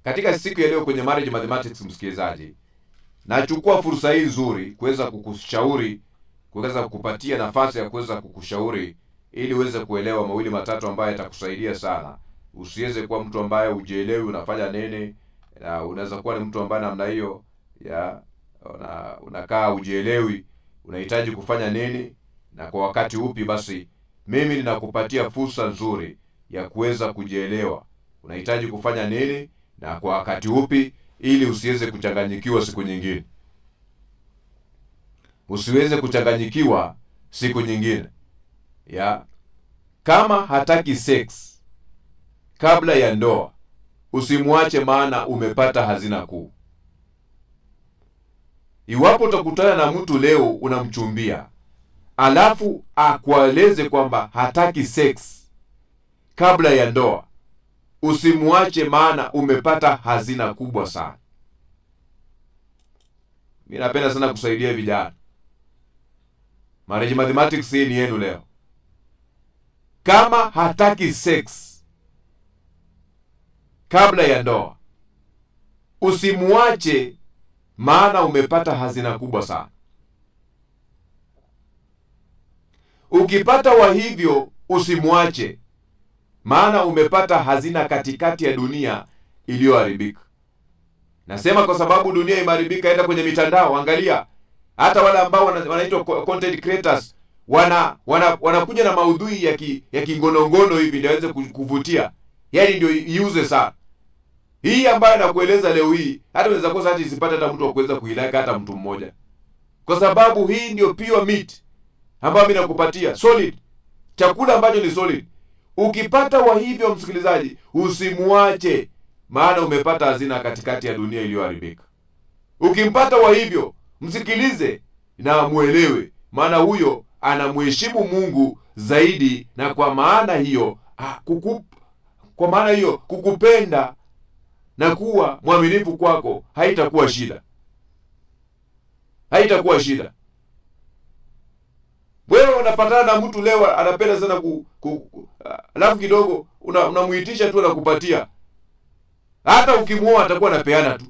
Katika siku ya leo kwenye Marriage Mathematics, msikilizaji, nachukua fursa hii nzuri kuweza kukushauri, kuweza kukupatia nafasi ya kuweza kukushauri ili uweze kuelewa mawili matatu ambayo yatakusaidia sana. Usiweze kuwa mtu ambaye hujielewi unafanya nini, na unaweza kuwa ni mtu ambaye namna hiyo ya unakaa hujielewi unahitaji kufanya nini na kwa wakati upi. Basi mimi ninakupatia fursa nzuri ya kuweza kujielewa unahitaji kufanya nini na kwa wakati upi, ili usiweze kuchanganyikiwa siku nyingine. Usiweze kuchanganyikiwa siku nyingine. Kama hataki sex kabla ya ndoa, usimwache, maana umepata hazina kuu. Iwapo utakutana na mtu leo unamchumbia, alafu akueleze kwamba hataki sex kabla ya ndoa, usimwache, maana umepata hazina kubwa sana. Mimi napenda sana kusaidia vijana. Marriage Mathematics hii ni yenu leo. Kama hataki sex kabla ya ndoa, usimwache, maana umepata hazina kubwa sana. Ukipata wa hivyo, usimwache, maana umepata hazina katikati ya dunia iliyoharibika. Nasema kwa sababu dunia imeharibika. Enda kwenye mitandao, angalia hata wale ambao wanaitwa content creators, wanakuja na maudhui ya kingonongono hivi ndio waweze kuvutia, yaani ndio iuze sana. Hii ambayo nakueleza leo hii, hata unaweza kosa hata isipate hata mtu wa kuweza kuilike, hata mtu mmoja, kwa sababu hii ndio pure meat ambayo mimi nakupatia, solid, chakula ambacho ni solid. Ukipata wa hivyo, msikilizaji, usimwache, maana umepata hazina katikati ya dunia iliyoharibika. Ukimpata wa hivyo, msikilize na muelewe, maana huyo anamheshimu Mungu zaidi, na kwa maana hiyo kukupenda na kuwa mwaminifu kwako haitakuwa shida. Haitakuwa shida. Wewe unapatana na mtu leo anapenda sana alafu kidogo unamuitisha tu na kupatia. Hata ukimuoa atakuwa anapeana tu,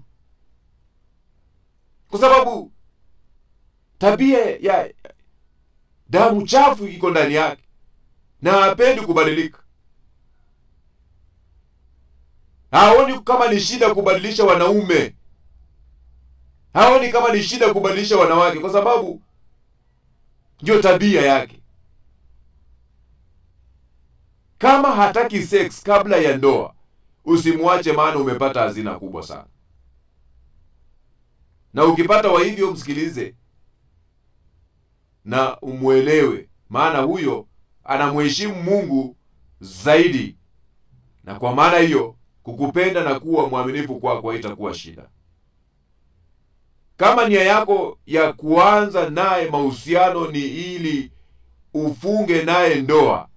kwa sababu tabia ya damu chafu iko ndani yake na hapendi kubadilika. Haoni kama ni shida kubadilisha wanaume, haoni kama ni shida kubadilisha wanawake, kwa sababu ndio tabia yake. Kama hataki sex kabla ya ndoa, usimwache, maana umepata hazina kubwa sana. Na ukipata wa hivyo, msikilize na umuelewe, maana huyo anamheshimu Mungu zaidi, na kwa maana hiyo kukupenda na kuwa mwaminifu kwako haitakuwa shida. Kama nia yako ya kuanza naye mahusiano ni ili ufunge naye ndoa,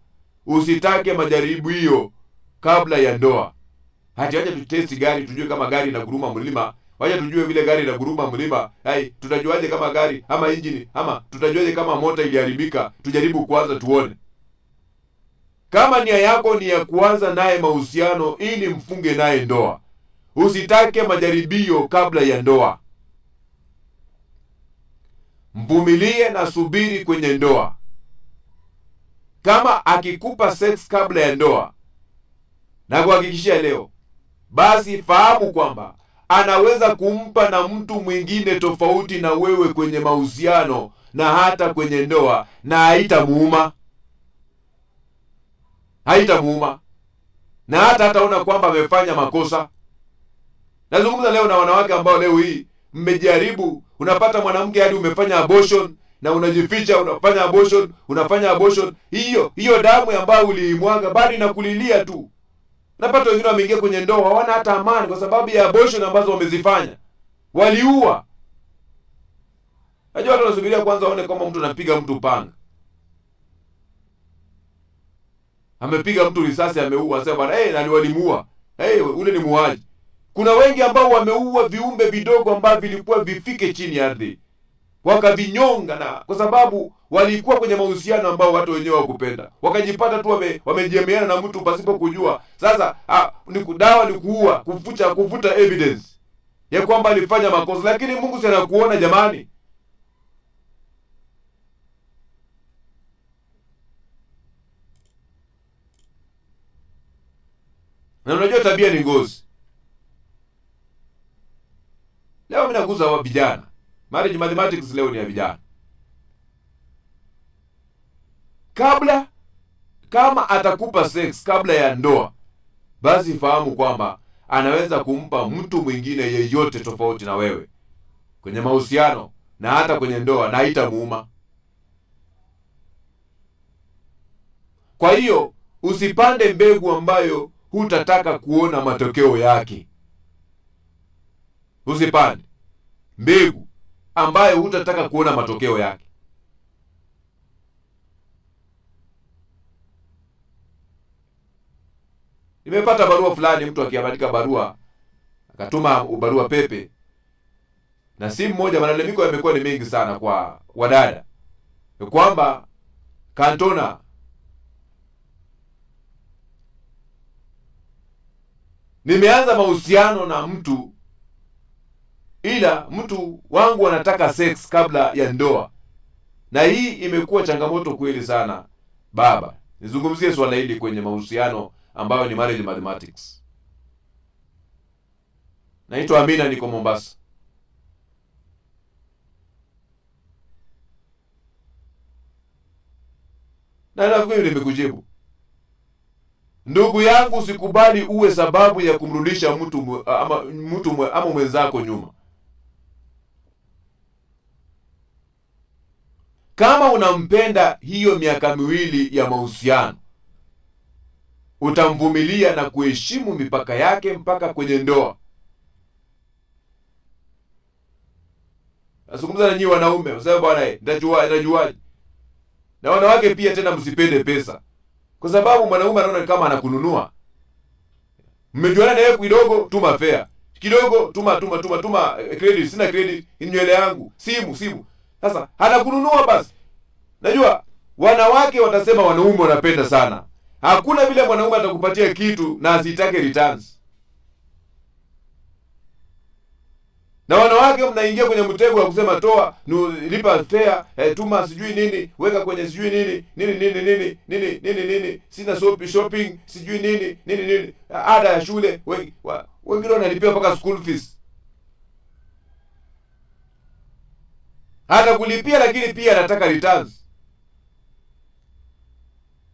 usitake majaribu hiyo kabla ya ndoa. Wacha tutesti gari tujue kama gari inaguruma mlima. Wacha tujue vile gari inaguruma mlima. Tutajuaje kama gari ama injini, ama tutajuaje kama mota iliharibika? Tujaribu kwanza tuone. Kama nia yako ni ya kuanza naye mahusiano ili mfunge naye ndoa, usitake majaribio kabla ya ndoa. Mvumilie na subiri kwenye ndoa. Kama akikupa sex kabla ya ndoa, na kuhakikishia leo, basi fahamu kwamba anaweza kumpa na mtu mwingine tofauti na wewe kwenye mahusiano na hata kwenye ndoa, na haitamuuma. Haitamuuma, na hataona kwamba amefanya makosa. Nazungumza leo na wanawake ambao leo hii mmejaribu, unapata mwanamke hadi umefanya abortion na unajificha, unafanya abortion. Hiyo damu ambayo uliimwaga bado inakulilia tu. Napata wengine wameingia kwenye ndoa hawana hata amani kwa sababu ya abortion ambazo wamezifanya. Waliua. Najua watu wanasubiria kwanza waone kama mtu anapiga mtu panga. Amepiga mtu risasi, ameua, sasa bwana na walimuua. Ule ni muuaji. Kuna wengi ambao wameua viumbe vidogo ambao vilikuwa vifike chini ya ardhi. wakavinyonga, na kwa sababu walikuwa kwenye mahusiano ambao watu wenyewe wakupenda, wakajipata tu wamejemeana na mtu pasipo kujua. Sasa dawa ni kuua, kufuta evidence ya kwamba alifanya makosa, lakini Mungu si anakuona jamani. Na unajua tabia ni ngozi. Leo mimi naguza wa vijana. Marriage mathematics leo ni ya vijana. Kama atakupa sex kabla ya ndoa, basi fahamu kwamba anaweza kumpa mtu mwingine yeyote tofauti na wewe kwenye mahusiano na hata kwenye ndoa, na haitamuuma. Kwa hiyo usipande mbegu ambayo hutataka kuona matokeo yake. Usipande mbegu ambayo hutataka kuona matokeo yake. Nimepata barua fulani, mtu akiandika barua akatuma barua pepe, na simu moja, malalamiko yamekuwa ni mengi sana kwa wadada kwamba Kantona, nimeanza mahusiano na mtu, ila mtu wangu anataka sex kabla ya ndoa, na hii imekuwa changamoto kweli sana. Baba, nizungumzie swala hili kwenye mahusiano ambayo ni marriage mathematics. Naitwa Amina, niko Mombasa. Na nafikiri nimekujibu. Ndugu yangu, usikubali uwe sababu ya kumrudisha mtu ama mwenzako nyuma. Kama unampenda hiyo miaka miwili ya mahusiano, utamvumilia na kuheshimu mipaka yake mpaka kwenye ndoa. Nazungumza na nyinyi wanaume, msema bwana nitajuaje? Na wanawake pia tena, msipende pesa, kwa sababu mwanaume anaona kama anakununua. Mmejuana na yeye kidogo, tuma fare kidogo, tuma credit, sina credit, nywele yangu, simu. Sasa anakununua basi. Najua wanawake watasema wanaume wanapenda sana. Hakuna vile mwanaume atakupatia kitu na asitake returns. Na wanawake mnaingia kwenye mtego wa kusema toa, lipa fare, tuma sijui nini, weka kwenye sijui nini, sina shopping sijui nini, ada ya shule, wengine wanalipia mpaka school fees. Hata kulipia, lakini pia anataka returns.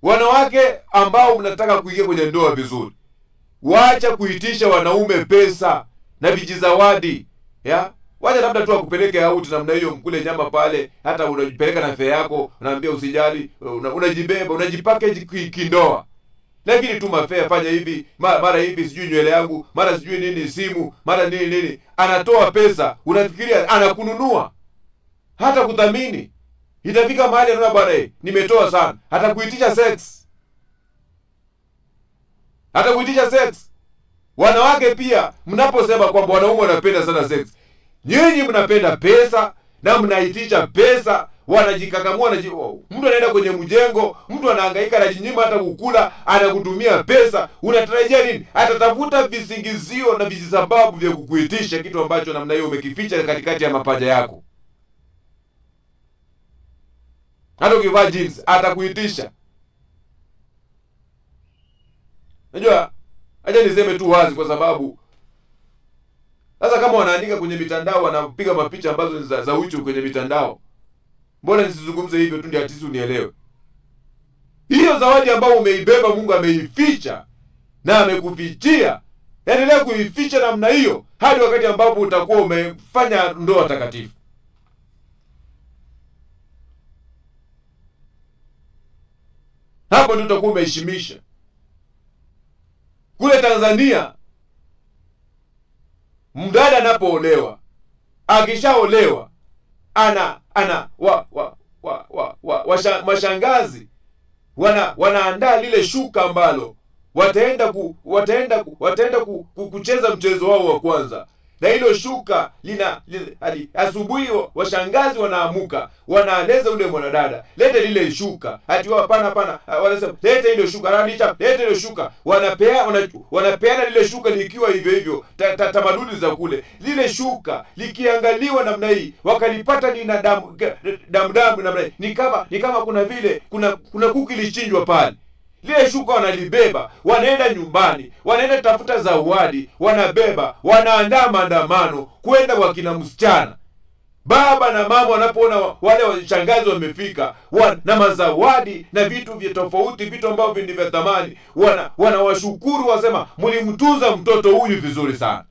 Wanawake ambao mnataka kuingia kwenye ndoa vizuri, wacha kuitisha wanaume pesa na vijizawadi. Wacha labda tu akupeleke out namna hiyo, mkule nyama pale, hata unajipeleka na fare yako, unaambia usijali, unajibeba, unajipackage kindoa. Lakini tu mafare, fanya hivi, mara hivi sijui nywele yangu, mara sijui nini, simu, mara nini, anatoa pesa, unafikiria anakununua. Hata kudhamini. Itafika mahali anaona bwana, nimetoa sana, hata kuitisha sex. Wanawake pia, mnaposema kwamba wanaume wanapenda sana sex, nyinyi mnapenda pesa na mnaitisha pesa, wanajikakamua. Mtu anaenda kwenye mjengo, mtu anahangaika, anajinyima hata kukula, anakutumia pesa. Unatarajia nini? Atatafuta visingizio na vijisababu vya kukuitisha kitu ambacho namna hiyo umekificha katikati ya mapaja yako. Hata ukivaa jeans atakuitisha. Najua, acha niseme tu wazi, kwa sababu sasa kama wanaandika kwenye mitandao, wanapiga mapicha ambazo ni za uchu kwenye mitandao, mbona nisizungumze hivyo tu ndio atisi unielewe? Hiyo zawadi ambayo umeibeba, Mungu ameificha na amekufichia. Endelea kuificha namna hiyo hadi wakati ambapo utakuwa umefanya ndoa takatifu. Hapo ndio utakuwa umeheshimisha. Kule Tanzania, mdada anapoolewa, akishaolewa, mashangazi wanaandaa lile shuka ambalo wataenda kucheza mchezo wao wa kwanza, na hilo shuka asubuhi washangazi wanaamuka, wanaeleza ule mwanadada, lete lile shuka. Ati hapana, wanasema lete hilo shuka, lete hilo shuka. Wanapeana lile shuka likiwa hivyo hivyo, tamaduni za kule. Lile shuka likiangaliwa namna hii, wakalipata lina damu namna hii, ni kama kuna vile kuna kuku ilichinjwa pale. Lile shuka wanalibeba, wanaenda nyumbani, wanaenda tafuta zawadi, wanabeba, wanaandaa maandamano kwenda kwa kina msichana. Baba na mama wanapoona wale washangazi wamefika, na mazawadi na vitu vya tofauti, vitu ambavyo ni vya thamani, wanawashukuru, wasema mlimtunza mtoto huyu vizuri sana.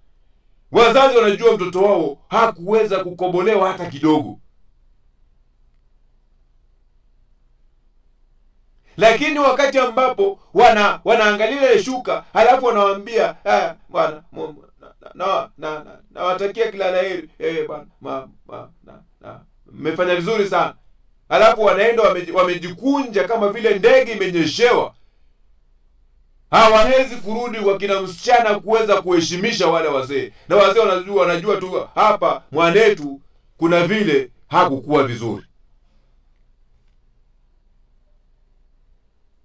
Wazazi wanajua mtoto wao hakuweza kukobolewa hata kidogo. Lakini wakati ambapo wanaangalia ile shuka, halafu wanawaambia bwana nawatakia kila laheri, bwana mmefanya vizuri sana. Halafu wanaenda wamejikunja kama vile ndege imenyeshewa. Hawawezi kurudi kwa kina msichana kuweza kuheshimisha wale wazee. Na wazee wanajua tu hapa mwanetu kuna vile hakukuwa vizuri.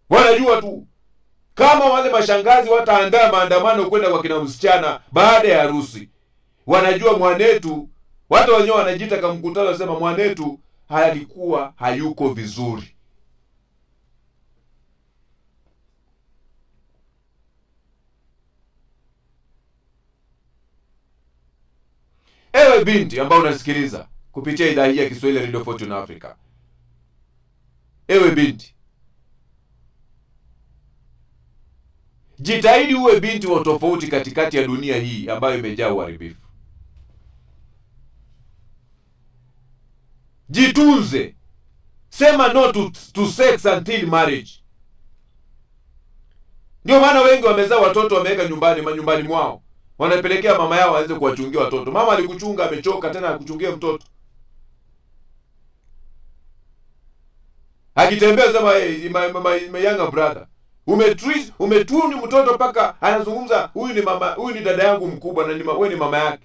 Wanajua tu kama wale mashangazi wataandaa maandamano kwenda kwa kina msichana baada ya harusi, wanajua mwanetu, watu wenyewe wanajiita kama mkutano, wanasema mwanetu halikuwa hayuko vizuri. Ewe binti ambao unasikiliza kupitia idhaa hii ya Kiswahili Radio Fortune Africa, ewe binti, jitahidi uwe binti wa tofauti katikati ya dunia hii ambayo imejaa uharibifu. Jitunze. Sema no to sex until marriage. Ndio maana wengi wamezaa watoto wameweka manyumbani mwao. Wanapelekea mama yao aweze kuwachungia watoto. Mama alikuchunga, amechoka, tena akuchungia mtoto. Akitembea sema my younger brother. Umetuni mtoto mpaka anazungumza huyu ni dada yangu mkubwa, na wewe ni mama yake.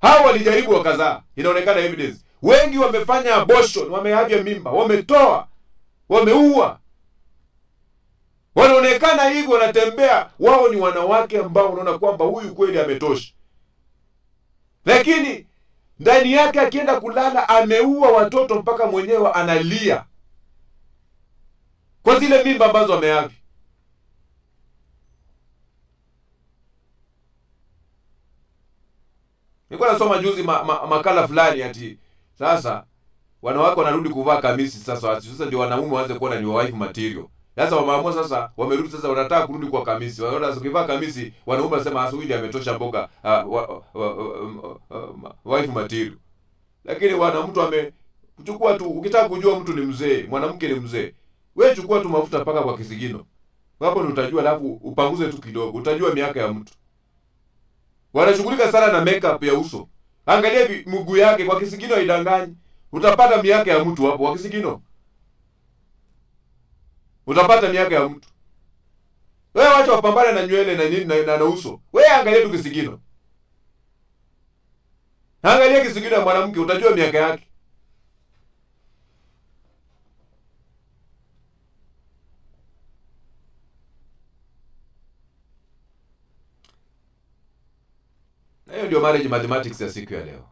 Hao walijaribu wakazaa, inaonekana evidence. Wengi wamefanya abortion, wamehavya mimba, wametoa, wameua. Wanaonekana hivyo, wanatembea, wao ni wanawake ambao unaona kwamba huyu kweli ametosha. Lakini ndani yake akienda kulala ameua watoto mpaka mwenyewe analia kwa zile mimba ambazo amehavya. Nilikuwa nasoma juzi makala fulani ati sasa wanawake wanarudi kuvaa kamisi sasa ndio wanaume waanze kuona ni wife material. Sasa wameamua sasa, wamerudi sasa, wanataka kurudi kwa kamisi. Wanaona ukivaa kamisi wanaume wanasema asubiri ametosha mboga wife material. Lakini mtu amechukua tu, ukitaka kujua mtu ni mzee, mwanamke ni mzee, wewe chukua tu mafuta paka kwa kisigino. Hapo ndio utajua, alafu upanguze tu kidogo, utajua miaka ya mtu. Wanashughulika sana na makeup ya uso. Angalia mguu yake kwa kisigino, haidanganyi. Utapata miaka ya mtu hapo kwa kisigino. Utapata miaka ya mtu. Wewe wacha wapambane na nywele na nini na uso. Wewe angalia tu kisigino. Angalia kisigino ya mwanamke, utajua miaka yake. Na hiyo ndio marriage mathematics ya siku ya leo.